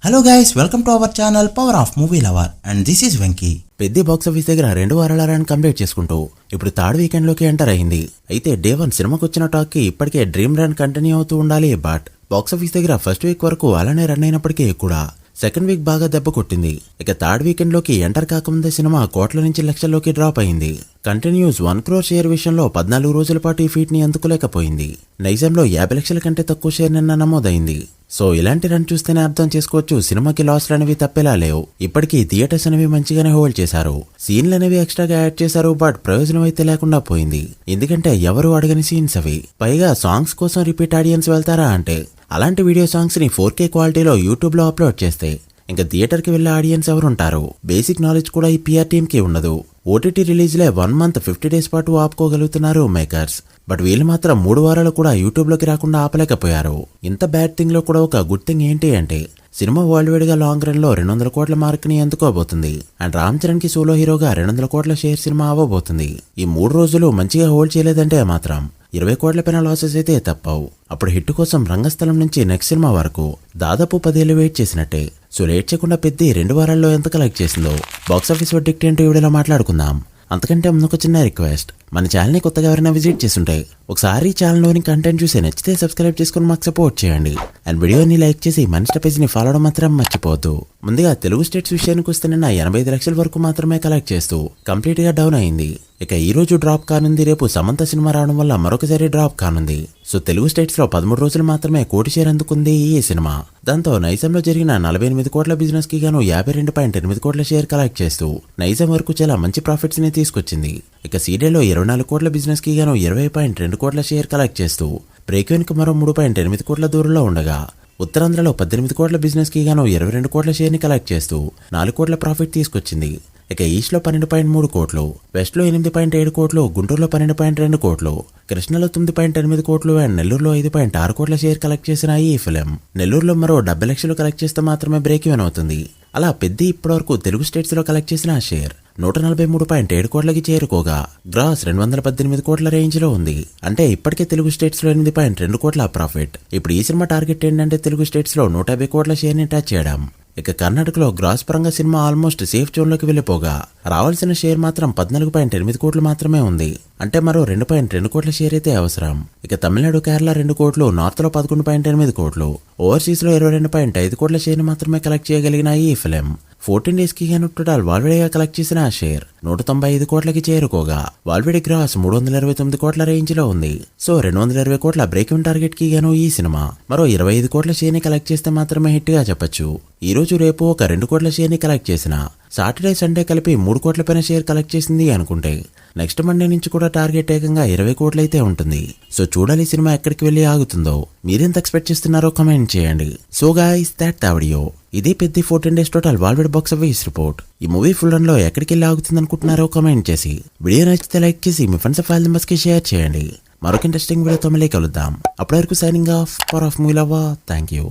Hello guys, welcome to our channel power of movie lover and this is Venky. పెద్ద box office దగ్గర 2 వారాల run complete చేసుకుంటూ ఇప్పుడు third weekend లోకి enter అయింది. అయితే డే 1 సినిమాకి వచ్చిన టాక్ కి ఇప్పటికే డ్రీమ్ రన్ కంటిన్యూ అవుతూ ఉండాలి. బట్ బాక్స్ ఆఫీస్ దగ్గర ఫస్ట్ వీక్ వరకు అలానే రన్ అయినప్పటికీ కూడా సెకండ్ వీక్ బాగా దెబ్బ కొట్టింది. ఇక థర్డ్ వీకెండ్ లోకి ఎంటర్ కాకముందే సినిమా కోట్ల నుంచి లక్షల్లోకి డ్రాప్ అయింది. కంటిన్యూస్ 1 crore షేర్ విషయంలో 14 రోజుల పాటు ఈ ఫీట్ ని అందుకోలేకపోయింది. నైజాంలో 50 లక్షల కంటే తక్కువ షేర్ నిన్న నమోదైంది. సో ఇలాంటి రన్ చూస్తేనే అర్థం చేసుకోవచ్చు సినిమాకి లాస్లు అనేవి తప్పేలా లేవు. ఇప్పటికీ థియేటర్స్ అనేవి మంచిగానే హోల్డ్ చేశారు, సీన్లు అనేవి ఎక్స్ట్రాగా యాడ్ చేశారు. బట్ ప్రయోజనం అయితే లేకుండా పోయింది. ఎందుకంటే ఎవరు అడగని సీన్స్ అవి. పైగా సాంగ్స్ కోసం రిపీట్ ఆడియన్స్ వెళ్తారా అంటే అలాంటి వీడియో సాంగ్స్ ని 4K క్వాలిటీలో యూట్యూబ్ లో అప్లోడ్ చేస్తే ఇంకా థియేటర్ కి వెళ్లే ఆడియన్స్ ఎవరుంటారు? బేసిక్ నాలెడ్జ్ కూడా ఈ పిఆర్ టీమ్ కి ఉండదు. ఓటీటీ రిలీజ్ లే 1 month 50 days పాటు ఆపుకోగలుగుతున్నారు మేకర్స్. బట్ వీళ్ళు మాత్రం 3 వారాలు కూడా యూట్యూబ్ లోకి రాకుండా ఆపలేకపోయారు. ఇంత బ్యాడ్ థింగ్ లో కూడా ఒక గుడ్ థింగ్ ఏంటి అంటే సినిమా వరల్డ్ వైడ్ గా లాంగ్ రన్ లో 200 కోట్ల మార్క్ ని అందుకోబోతుంది. అండ్ రామ్ చరణ్ కి సోలో హీరోగా 200 కోట్ల షేర్ సినిమా అవ్వబోతుంది. ఈ 3 రోజులు మంచిగా హోల్డ్ చేయలేదంటే మాత్రం 20 కోట్ల పైన లాసెస్ అయితే తప్పవు. అప్పుడు హిట్ కోసం రంగస్థలం నుంచి నెక్స్ట్ సినిమా వరకు దాదాపు 10 ఏళ్ళు వెయిట్ చేసినట్టే. సో లేట్ చేయకుండా పెద్ద 2 వారాల్లో ఎంత కలెక్ట్ చేసిందో బాక్సాఫీస్ వర్డిక్ట్ ఏంటో వీడియోలో మాట్లాడుకుందాం. అంతకంటే ముందుకు చిన్న రిక్వెస్ట్, మన ఛానల్ ని కొత్తగా ఎవరైనా విజిట్ చేస్తుంటే ఒకసారి ఛానల్లోని కంటెంట్ చూసి నచ్చితే సబ్స్క్రైబ్ చేసుకుని మాకు సపోర్ట్ చేయండి. అండ్ వీడియోని లైక్ చేసి మన ఇన్స్టా పేజ్ ని ఫాలో అవడం మాత్రం మర్చిపోవద్దు. ముందుగా తెలుగు స్టేట్స్ విషయానికి వస్తే నిన్న 85 లక్షల వరకు మాత్రమే కలెక్ట్ చేస్తూ కంప్లీట్ గా డౌన్ అయింది. ఇక ఈ రోజు డ్రాప్ కానుంది. రేపు సమంత సినిమా రావడం వల్ల మరొకసారి డ్రాప్ కానుంది. సో తెలుగు స్టేట్స్ లో 13 రోజులు మాత్రమే కోటి షేర్ అందుకుంది ఈ సినిమా. దాంతో నైజాంలో జరిగిన 48 కోట్ల బిజినెస్ కి గాను 52.8 కోట్ల షేర్ కలెక్ట్ చేస్తూ నైజాం వరకు చాలా మంచి ప్రాఫిట్స్ ని తీసుకొచ్చింది. ఇక సీడేలో 24 కోట్ల బిజినెస్ కి గాను 20.2 కోట్ల షేర్ కలెక్ట్ చేస్తూ బ్రేక్ ఈవెన్ కి మరో 3.8 కోట్ల దూరంలో ఉండగా ఉత్తరాంధ్రలో 18 కోట్ల బిజినెస్ కి గాను 22 కోట్ల షేర్ ని కలెక్ట్ చేస్తూ 4 కోట్ల ప్రాఫిట్ తీసుకొచ్చింది. ఇక ఈస్ట్ లో 12.3 కోట్లు, వెస్ట్ లో 8.7 కోట్లు, గుంటూరులో 12.2 కోట్లు, కృష్ణలో 9.8 కోట్లు అండ్ నెల్లూరులో 5.6 కోట్ల షేర్ కలెక్ట్ చేసిన ఈ ఫిలిం నెల్లూరులో మరో 70 లక్షలు కలెక్ట్ చేస్తే మాత్రమే బ్రేక్ ఈవెన్ అవుతుంది. అలా పెద్ద ఇప్పటివరకు తెలుగు స్టేట్స్ లో కలెక్ట్ చేసిన షేర్ 143.7 కోట్లకి చేరుకోగా గ్రాస్ 218 కోట్ల రేంజ్ లో ఉంది. అంటే ఇప్పటికే తెలుగు స్టేట్స్ లో 8.2 కోట్ల ప్రాఫిట్. ఇప్పుడు ఈ సినిమా టార్గెట్ ఏంటంటే తెలుగు స్టేట్స్ లో 150 కోట్ల షేర్ ని టచ్ చేయడం. ఇక కర్ణాటకలో గ్రాస్ పరంగా సినిమా ఆల్మోస్ట్ సేఫ్ జోన్ లోకి వెళ్లిపోగా రావాల్సిన షేర్ మాత్రం 14.8 కోట్లు మాత్రమే ఉంది. అంటే మరో 2.2 కోట్ల షేర్ అయితే అవసరం. ఇక తమిళనాడు, కేరళ 2 కోట్లు, నార్త్ లో 11.8 కోట్లు, ఓవర్సీస్ లో 22.5 కోట్ల షేర్ మాత్రమే కలెక్ట్ చేయగలిగిన ఈ ఫిలిం 14 days కి గాను టోటల్ వాల్వేడిగా కలెక్ట్ చేసిన ఆ షేర్ 195 కోట్లకి చేరుకోగా వాల్వేడి గ్రాస్ 329 కోట్ల రేంజ్ లో ఉంది. సో 220 కోట్ల బ్రేక్ ఈవెన్ టార్గెట్ కి గాను ఈ సినిమా మరో 25 కోట్ల షేర్ ని కలెక్ట్ చేస్తే మాత్రమే హిట్ గా చెప్పొచ్చు. ఈ రోజు రేపు ఒక 2 కోట్ల షేర్ ని కలెక్ట్ చేసిన సాటర్డే సండే కలిపి 3 కోట్ల పైన షేర్ కలెక్ట్ చేసింది అనుకుంటే నెక్స్ట్ మండే నుంచి కూడా టార్గెట్ ఏకంగా 20 కోట్లు అయితే ఉంటుంది. సో చూడాలి సినిమా ఎక్కడికి వెళ్లి ఆగుతుందో. మీరెంత ఎక్స్పెక్ట్ చేస్తున్నారో కామెంట్ చేయండి. So guys, that the video. ఇదే పెద్ద 14 days total world box office report. ఈ మూవీ ఫుల్ రన్ లో ఎక్కడికి వెళ్ళి ఆగుతుంది అనుకుంటున్నారో కామెంట్ చేసి వీడియో నచ్చితే లైక్ చేసి మీ ఫ్రెండ్స్ ఫైల్ మెంబర్స్ కి షేర్ చేయండి. మరొక ఇంట్రెస్టింగ్ వీడియోతో మళ్ళీ కలుద్దాం. అప్పటి వరకు signing off power of movie lover. Thank you.